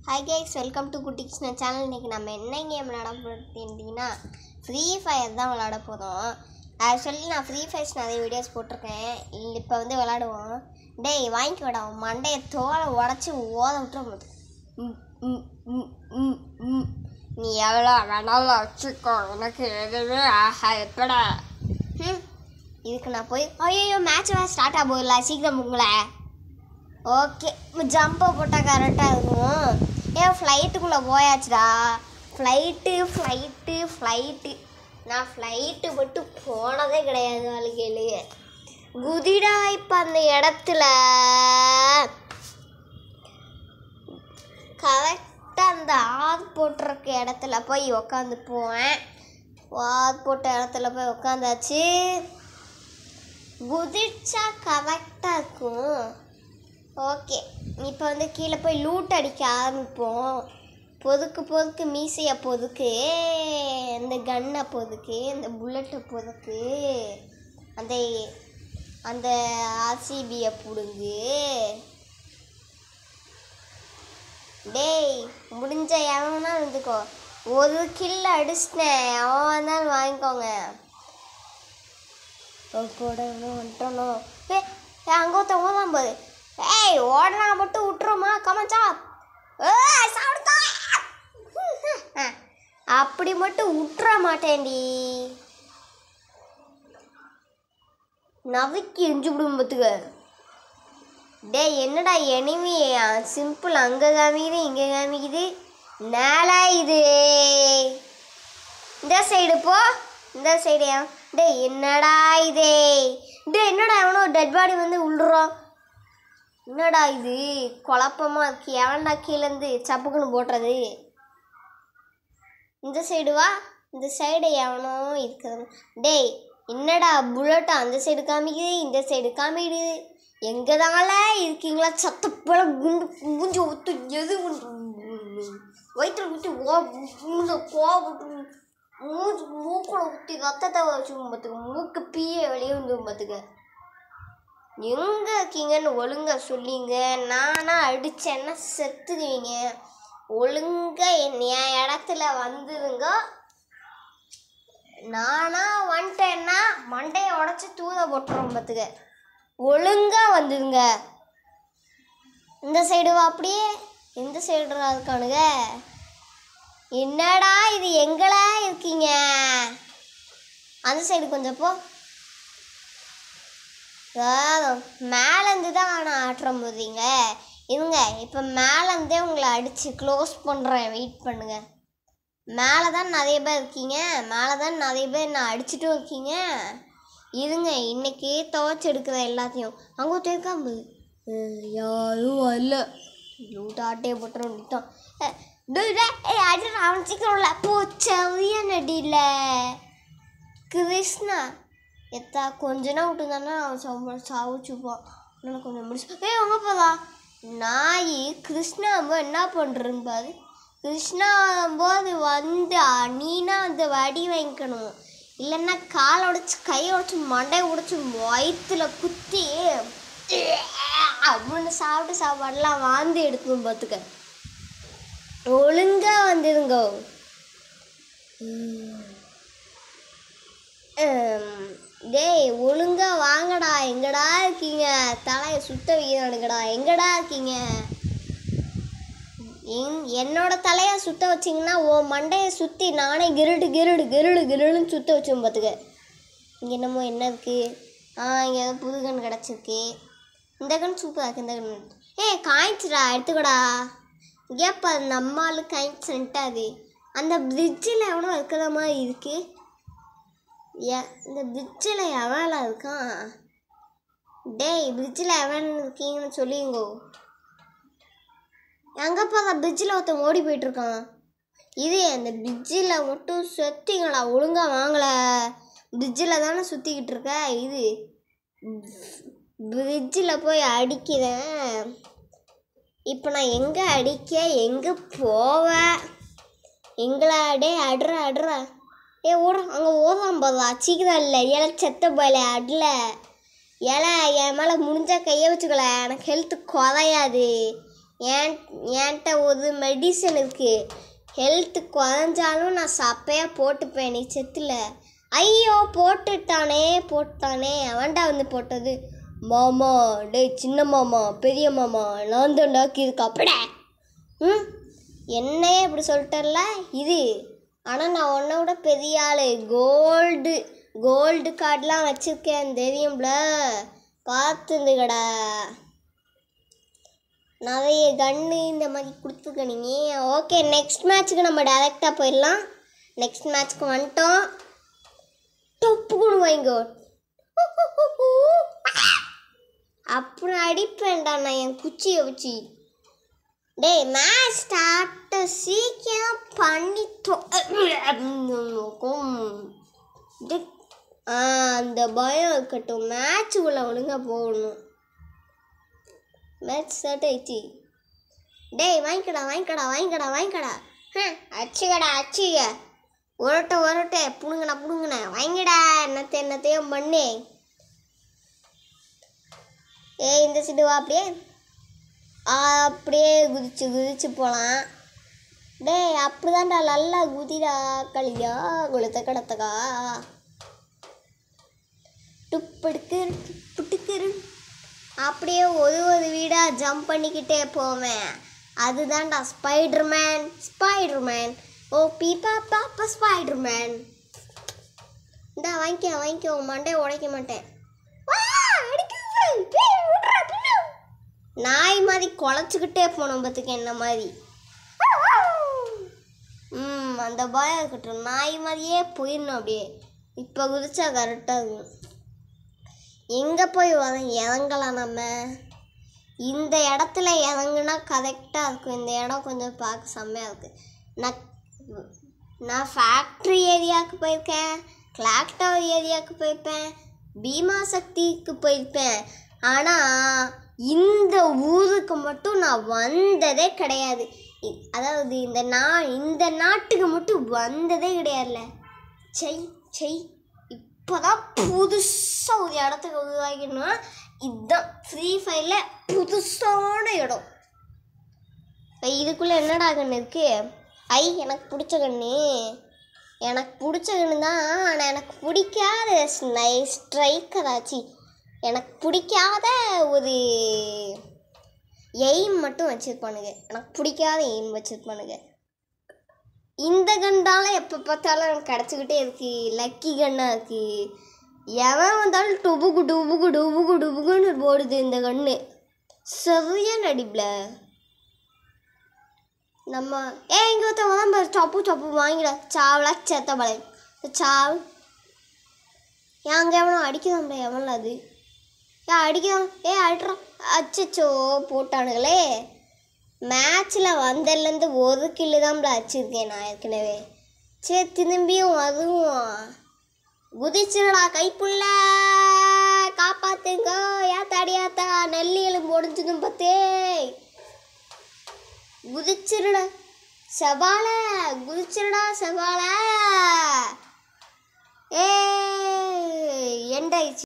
Hi guys, welcome to குட்டி Krishna channel. இன்றைக்கி நம்ம என்ன கேம் விளாட போகிறோம்னா ஃப்ரீ ஃபயர் தான் விளாட போகிறோம். ஆக்சுவலி நான் ஃப்ரீ ஃபயர்ஸ் நிறைய வீடியோஸ் போட்டிருக்கேன். இப்போ வந்து விளாடுவோம். டேய் வாங்கிக்க விடாவும் மண்டையை தோலை உடச்சி ஓத விட்டுற. நீ எவ்வளோ வேணாலும் வச்சுக்கோ, எனக்கு எதுவுமே எப்படா இதுக்கு நான் போய் ஐயோ மேட்ச் ஸ்டார்ட் ஆக போகல, சீக்கிரம் உங்களை. ஓகே, ஜம்பை போட்டால் கரெக்டாக இருக்கும். ஏன் ஃப்ளைட்டுக்குள்ளே போயாச்சுடா. ஃப்ளைட்டு நான் ஃப்ளைட்டு மட்டும் போனதே கிடையாது வாழ்க்கையிலேயே. குதிடா இப்போ அந்த இடத்துல கரெக்டாக அந்த ஆறு போட்டிருக்க இடத்துல போய் உக்காந்து போவேன். ஆறு போட்ட இடத்துல போய் உக்காந்தாச்சு. குதிச்சா கரெக்டாக இருக்கும். ஓகே, இப்போ வந்து கீழே போய் லூட் அடிக்க ஆரம்பிப்போம். பொதுக்கு மீசையை பொதுக்கு, இந்த கன்னை பொதுக்கு, இந்த புல்லட்டை பொதுக்கு, அந்த ஆர்சிபியை பிடுங்கு. டேய் முடிஞ்ச எவனா இருந்துக்கோ. ஒரு கில் அடிச்சிட்டேன், அவன் வந்தாலும் வாங்கிக்கோங்க. வந்துட்டணும். அங்கே ஒருத்தவங்க தான் போது. ஏய் ஓடனா மட்டும் விட்டுருமா கமச்சா. அப்படி மட்டும் விட்டுற மாட்டேன்டி, நவிக்கி எரிஞ்சு விடும்பத்துக்கு. டேய் என்னடா எனிமி சிம்பிள் அங்கே காமிக்குது இங்கே காமிக்குது, நேலா இது. இந்த சைடு போ, இந்த சைடு. டேய் என்னடா இது. டே என்னடா எவனோ டெட் பாடி வந்து விழுறோம். என்னடா இது குழப்பமாக இருக்கு. எவன்டா கீழேருந்து சப்புக்குன்னு போட்டுறது. இந்த சைடு வா, இந்த சைடு எவனோ இருக்குது. டேய் என்னடா புல்லட்டா அந்த சைடு காமிக்குது இந்த சைடு காமிக்குது. எங்கதால இருக்கீங்களா சத்தப்போல குண்டு மூஞ்சி ஒத்து எது வயிற்றுல ஊற்றி கோவப்பட்டு மூக்குல ஊற்றி ரத்தத்தை வச்சு பார்த்துக்க, மூக்கு பீய வெளியே வந்து பார்த்துக்க. எங்கே இருக்கீங்கன்னு ஒழுங்கா சொல்லிங்க. நானா அடித்தேன்னா செத்துடுவீங்க. ஒழுங்கா என் இடத்துல வந்துடுங்க. நானா வந்துட்டேன்னா மண்டையை உடச்சி தூர போட்டுறோம் பார்த்துக்க. ஒழுங்கா வந்துடுங்க. இந்த சைடு வா. அப்படியே எந்த சைடுடா இருக்கானுங்க. என்னடா இது எங்களா இருக்கீங்க. அந்த சைடு கொஞ்சம் போ. மேலேருந்து தான் நான் ஆட்டுறோம் போதீங்க. இருங்க இப்போ மேலேருந்தே உங்களை அடித்து க்ளோஸ் பண்ணுறேன், வெயிட் பண்ணுங்க. மேலே தான் நிறைய பேர் இருக்கீங்க, மேலே தான் நிறைய பேர் நான் அடிச்சுட்டும் இருக்கீங்க. இருங்க இன்னைக்கு துவைச்சி எடுக்கிற எல்லாத்தையும். அங்கே தேக்காம்பு யாரும் வரல, லூட்டாட்டே போட்டுறோம் நித்தம். அடி அவன் சீக்கிரம் இல்லை போச்சவிய நடியில் கிருஷ்ணா எத்தா கொஞ்சனா விட்டுருந்தானா அவன் சாவிச்சுப்பான். அதனால கொஞ்சம் முடிச்சு உங்க போதா நாய். கிருஷ்ணாம்போ என்ன பண்ணுறேன்னு பாரு. கிருஷ்ணாம்போது வந்து நீனா அந்த வடி வாங்கிக்கணும், இல்லைன்னா காலை உடச்சி கையை உடச்சி மண்டையை உடச்சி வயிற்றுல குத்தி அப்படின்னு சாப்பாடெல்லாம் வாந்தி எடுக்கணும் பார்த்துக்க. ஒழுங்கா வந்துருங்க. டேய் ஒழுங்கா வாங்கடா. எங்கடா இருக்கீங்க. தலையை சுத்த வைக்கிறானுங்கடா. எங்கடா இருக்கீங்க. என்னோட தலையை சுத்த வச்சிங்கன்னா ஓ மண்டையை சுற்றி நானே கிருடுன்னு சுத்த வச்சோம் பார்த்துக்க. இங்கே என்னமோ என்ன இருக்குது. இங்கே ஏதோ புது கன் கிடச்சிருக்கு. இந்த கன் சூப்பராக இருக்குது. இந்த கன் காய்ச்சிடா எடுத்துக்கடா. ஏப்பா நம்மளால காய்ச்சின்ட்டாது. அந்த பிரிட்ஜில் எவனோ இருக்கிற மாதிரி இருக்குது. இந்த பிரிட்ஜில் எவனா இருக்கான். டேய் பிரிட்ஜில் எவன் இருக்கீங்கன்னு சொல்லிங்கோ. எங்கப்பா அந்த பிரிட்ஜில் ஒருத்தன் ஓடி போயிட்டுருக்கான். இது அந்த பிரிட்ஜில் மட்டும் சுற்றிங்களா. ஒழுங்காக வாங்கலை. பிரிட்ஜில் தானே சுற்றிக்கிட்டு இருக்க. இது பிரிட்ஜில் போய் அடிக்கிறேன். இப்போ நான் எங்கே அடிக்க எங்கே போவேன். எங்களாடே அடுறா. ஓடுற அங்கே ஓடுறான் போதா சீக்கிரம். இல்லை ஏழை செத்த போயில அடல ஏழை என் மேலே முடிஞ்சால் கையை வச்சுக்கல. எனக்கு ஹெல்த்து குறையாது. என்கிட்ட ஒரு மெடிசன் இருக்குது, ஹெல்த்து குறைஞ்சாலும் நான் சப்பையாக போட்டுப்பேன். நீ செத்துல. ஐயோ போட்டுட்டானே அவன்டா வந்து போட்டது. மாமா, டேய் சின்ன மாமா, பெரிய மாமா, நான் தான் டாக்கியிருக்கா அப்படா. என்னையே இப்படி சொல்லிட்டல இது. ஆனால் நான் உன்னை விட பெரிய ஆள். கோல்டு கார்டெலாம் வச்சுருக்கேன் தெரியும்ல, பார்த்துருந்துக்கடா. நிறைய கன்று இந்த மாதிரி கொடுத்துருக்க நீங்கள். ஓகே, நெக்ஸ்ட் மேட்ச்சுக்கு நம்ம டைரெக்டாக போயிடலாம். நெக்ஸ்ட் மேட்ச்சுக்கு வந்துட்டோம். டொப்பு கூட வாங்கோ. அப்புறம் அடிப்பேன்டா நான் என் குச்சியை வச்சு. டேய் மேட்ச் ஸ்டார்ட்டு சீக்கிரம் பண்ணிட்டோம். அந்த பயம் இருக்கட்டும், மேட்சுக்குள்ளே ஒழுங்காக போகணும். மேட்ச் ஸ்டார்ட் ஆயிடுச்சு. டேய் வாங்கிக்கடா. அச்சுக்க உரட்ட புடுங்கண்ணா வாங்கிடா. என்னத்தையும் பண்ணு. இந்த சைடு வா. அப்படியே குதிச்சு போகலாம். டேய் அப்படிதான்டா, நல்லா குதிடா களியா கொளுத்த கடத்தக்கா. டுப்புடுக்கு அப்படியே ஒரு வீடாக ஜம்ப் பண்ணிக்கிட்டே போவேன். அதுதான்டா ஸ்பைடர்மேன். ஓ பாப்பா ஸ்பைடர்மேன். இந்தா வாங்கிக்கோ, மண்டையை உடைக்க மாட்டேன். நாய் மாதிரி குலைச்சிக்கிட்டே போனோம் பார்த்துக்க, என்ன மாதிரி. அந்த பயம் இருக்கட்டும், நாய் மாதிரியே போயிடணும் அப்படியே. இப்போ குதிச்சா கரெக்டாக இருக்கும். எங்கே போய் இறங்கலாம் நம்ம? இந்த இடத்துல இறங்குனா கரெக்டாக இருக்கும். இந்த இடம் கொஞ்சம் பார்க்க செம்மையாக இருக்குது. நான் ஃபேக்ட்ரி ஏரியாவுக்கு போயிருக்கேன், கிளாக் டவர் ஏரியாவுக்கு போயிருப்பேன், பீமா சக்திக்கு போயிருப்பேன். ஆனால் இந்த ஊருக்கு மட்டும் நான் வந்ததே கிடையாது. அதாவது இந்த நாட்டுக்கு மட்டும் வந்ததே கிடையாதுல்ல. இப்போதான் புதுசாக ஒரு இடத்துக்கு உருவாக்கினா இதுதான் ஃப்ரீ ஃபயரில் புதுசான இடம். இதுக்குள்ளே என்னடா கன்று இருக்கு? எனக்கு பிடிச்ச கன்று தான். ஆனால் எனக்கு பிடிக்காத ஸ்ட்ரைக்கர் ஆச்சு. எனக்கு பிடிக்காத ஒரு எய்ம் மட்டும் வச்சுருப்பானுங்க. இந்த கண்டால எப்போ பார்த்தாலும் எனக்கு கிடச்சிக்கிட்டே இருக்குது. லக்கி கன்னாக இருக்குது. எவன் வந்தாலும் டுபுகுன்னு போடுது இந்த கன்று. சரியான அடிப்பில் நம்ம இங்கே ஒருத்தவங்க சப்பு வாங்கிட சாவலா செத்த பழை சாவு. அங்கே எவனோ அடிக்குதான்டா. எவன்ல அது அடிக்குதான்? அடிறான். அச்சோ போட்டானுங்களே. மேட்ச்சில் வந்ததுலேருந்து ஒரு கில்லு தான் அடிச்சிருக்கேன் நான் ஏற்கனவே. சரி திரும்பியும் அதுவும் குதிச்சுடா. கைப்புள்ள காப்பாத்துங்க. ஏத்தாடியாத்தா நெல்லி எலும்பு ஒடிஞ்சதும் பார்த்தே. குதிச்சிருடா செபால. எண்டாயிடுச்சு.